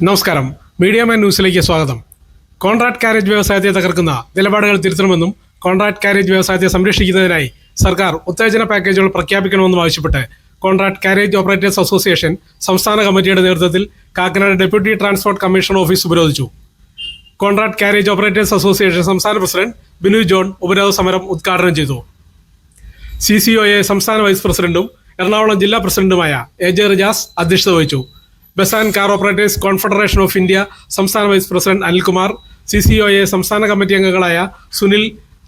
നമസ്കാരം, മീഡിയ മാൻ ന്യൂസിലേക്ക് സ്വാഗതം. കോൺട്രാക്ട് കാരേജ് വ്യവസായത്തെ തകർക്കുന്ന നിലപാടുകൾ തിരുത്തണമെന്നും കോൺട്രാക്ട് കാരേജ് വ്യവസായത്തെ സംരക്ഷിക്കുന്നതിനായി സർക്കാർ ഉത്തേജന പാക്കേജുകൾ പ്രഖ്യാപിക്കണമെന്നും ആവശ്യപ്പെട്ട് കോൺട്രാക്ട് കാരേജ് ഓപ്പറേറ്റേഴ്സ് അസോസിയേഷൻ സംസ്ഥാന കമ്മിറ്റിയുടെ നേതൃത്വത്തിൽ Kakkanad deputy transport commissioner office ഉപരോധിച്ചു. കോൺട്രാക്ട് കാരേജ് ഓപ്പറേറ്റേഴ്സ് അസോസിയേഷൻ സംസ്ഥാന പ്രസിഡന്റ് ബിനു ജോൺ ഉപരോധ സമരം ഉദ്ഘാടനം ചെയ്തു. CCOA സംസ്ഥാന വൈസ് പ്രസിഡന്റും എറണാകുളം ജില്ലാ പ്രസിഡന്റുമായ AJ റിജാസ് അധ്യക്ഷത വഹിച്ചു. Bus and car operators confederation of India സംസ്ഥാന വൈസ് പ്രസിഡന്റ് അനിൽകുമാർ, CCOA സംസ്ഥാന കമ്മിറ്റി അംഗങ്ങളായ സുനിൽ,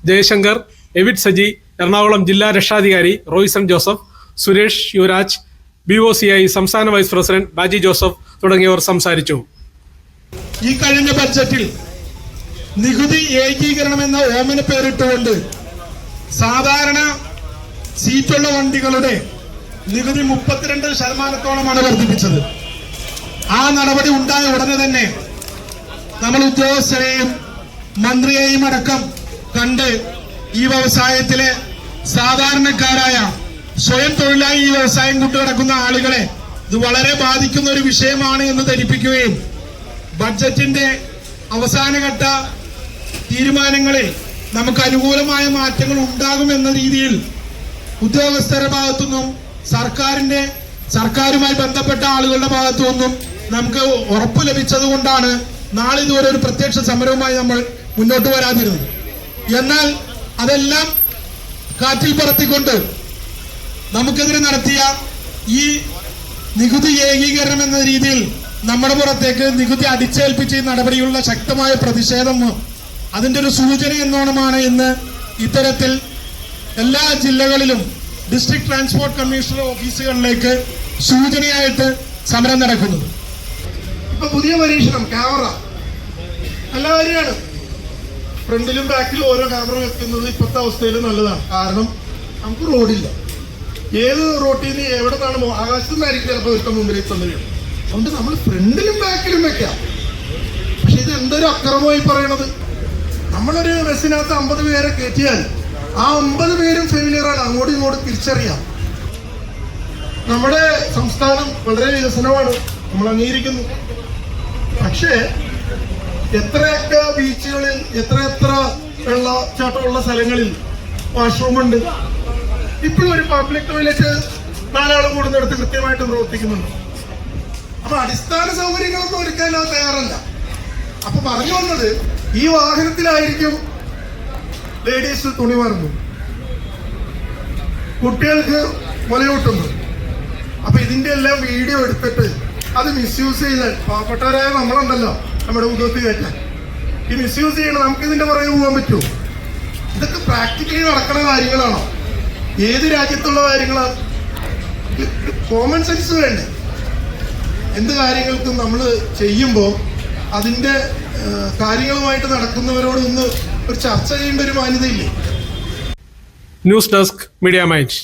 ജയശങ്കർ, എവിറ്റ് സജി, എറണാകുളം ജില്ലാ രക്ഷാധികാരി റോയ്സൺ ജോസഫ്, സുരേഷ് യുവരാജ്, BOCI സംസ്ഥാന വൈസ് പ്രസിഡന്റ് ബാജി ജോസഫ് തുടങ്ങിയവർ സംസാരിച്ചു. ഈ കഴിഞ്ഞ ബഡ്ജറ്റിൽ നികുതി ഏകീകരണം എന്ന ഓമന പേരിട്ടുകൊണ്ട് സാധാരണ സീറ്റുള്ള വണ്ടികളുടെ നികുതി 32% വർദ്ധിപ്പിച്ചത്. ആ നടപടി ഉണ്ടായ ഉടനെ തന്നെ നമ്മൾ ഉദ്യോഗസ്ഥരെയും മന്ത്രിയെയും അടക്കം കണ്ട് ഈ വ്യവസായത്തിലെ സാധാരണക്കാരായ സ്വയം തൊഴിലായി ഈ വ്യവസായം കൊണ്ടുനടക്കുന്ന ആളുകളെ ഇത് വളരെ ബാധിക്കുന്ന ഒരു വിഷയമാണ് എന്ന് ധരിപ്പിക്കുകയും ബഡ്ജറ്റിന്റെ അവസാനഘട്ട തീരുമാനങ്ങളിൽ നമുക്ക് അനുകൂലമായ മാറ്റങ്ങൾ ഉണ്ടാകുമെന്ന രീതിയിൽ ഉദ്യോഗസ്ഥരുടെ ഭാഗത്തുനിന്നും സർക്കാരുമായി ബന്ധപ്പെട്ട ആളുകളുടെ ഭാഗത്തുനിന്നും നമുക്ക് ഉറപ്പ് ലഭിച്ചത് കൊണ്ടാണ് നാളിതുവരെ ഒരു പ്രത്യക്ഷ സമരവുമായി നമ്മൾ മുന്നോട്ട് വരാതിരുന്നത്. എന്നാൽ അതെല്ലാം കാറ്റിൽ പറത്തിക്കൊണ്ട് നമുക്കെതിരെ നടത്തിയ ഈ നികുതി ഏകീകരണം എന്ന രീതിയിൽ നമ്മുടെ പുറത്തേക്ക് നികുതി അടിച്ചേൽപ്പിച്ച ഈ നടപടിയുള്ള ശക്തമായ പ്രതിഷേധം അതിൻ്റെ ഒരു സൂചന എന്നോണമാണ് ഇന്ന് ഇത്തരത്തിൽ എല്ലാ ജില്ലകളിലും ഡിസ്ട്രിക്ട് ട്രാൻസ്പോർട്ട് കമ്മീഷണർ ഓഫീസുകളിലേക്ക് സൂചനയായിട്ട് സമരം നടക്കുന്നത്. ഇപ്പൊ പുതിയ പരീക്ഷണം ക്യാമറ നല്ല കാര്യമാണ്. ഫ്രണ്ടിലും ബാക്കിലും ഓരോ ക്യാമറ വെക്കുന്നത് ഇപ്പോഴത്തെ അവസ്ഥയിൽ നല്ലതാണ്. കാരണം നമുക്ക് റോഡില്ല. ഏത് റോട്ടിൽ നിന്ന് എവിടെ നിന്നാണ് ആകാശത്തു നിന്നായിരിക്കും ചിലപ്പോൾ ഇഷ്ടം മുമ്പിലേക്ക് തന്നു വീഴും. അതുകൊണ്ട് നമ്മൾ ഫ്രണ്ടിലും ബാക്കിലും വെക്കാം. പക്ഷെ ഇത് എന്തൊരു അക്രമമായി പറയണത്. നമ്മളൊരു ബസ്സിനകത്ത് 50 പേരെ കയറ്റിയാൽ ആ 50 പേരും ഫെയിലിയറാണ്. അങ്ങോട്ടും ഇങ്ങോട്ടും തിരിച്ചറിയാം. നമ്മുടെ സംസ്ഥാനം വളരെ വികസനമാണ്, നമ്മൾ അംഗീകരിക്കുന്നു. പക്ഷേ എത്രയൊക്കെ ബീച്ചുകളിൽ എത്ര വെള്ളച്ചാട്ടമുള്ള സ്ഥലങ്ങളിൽ വാഷ്റൂമുണ്ട്. ഇപ്പോഴും ഒരു പബ്ലിക് ടോയ്ലറ്റ് 4 ആൾ കൂടുന്നിടത്ത് കൃത്യമായിട്ട് പ്രവർത്തിക്കുന്നുണ്ട്. അപ്പൊ അടിസ്ഥാന സൗകര്യങ്ങളൊന്നും ഒരുക്കാൻ അത് തയ്യാറല്ല. അപ്പൊ പറഞ്ഞു വന്നത് ഈ വാഹനത്തിലായിരിക്കും ലേഡീസ് തുണി മാറുന്നു, കുട്ടികൾക്ക് മുലയൂട്ടുന്നു. അപ്പൊ ഇതിന്റെ എല്ലാം വീഡിയോ എടുത്തിട്ട് അത് മിസ്യൂസ് ചെയ്താൽ പാവപ്പെട്ടവരായ നമ്മളുണ്ടല്ലോ നമ്മുടെ ഉദ്യോഗത്തിൽ കയറ്റാൻ ഈ മിസ്യൂസ് ചെയ്യണം. നമുക്ക് ഇതിന്റെ പുറകെ പോകാൻ പറ്റുമോ? ഇതൊക്കെ പ്രാക്ടിക്കലി നടക്കുന്ന കാര്യങ്ങളാണോ? ഏത് രാജ്യത്തുള്ള കാര്യങ്ങളാണ്? കോമൺ സെൻസ് വേണ്ടേ? എന്ത് കാര്യങ്ങൾക്കും നമ്മൾ ചെയ്യുമ്പോൾ അതിന്റെ കാര്യങ്ങളുമായിട്ട് നടക്കുന്നവരോട് ഒന്ന് ഒരു ചർച്ച ചെയ്യേണ്ട ഒരു മാന്യതയില്ലേ? News desk, media might.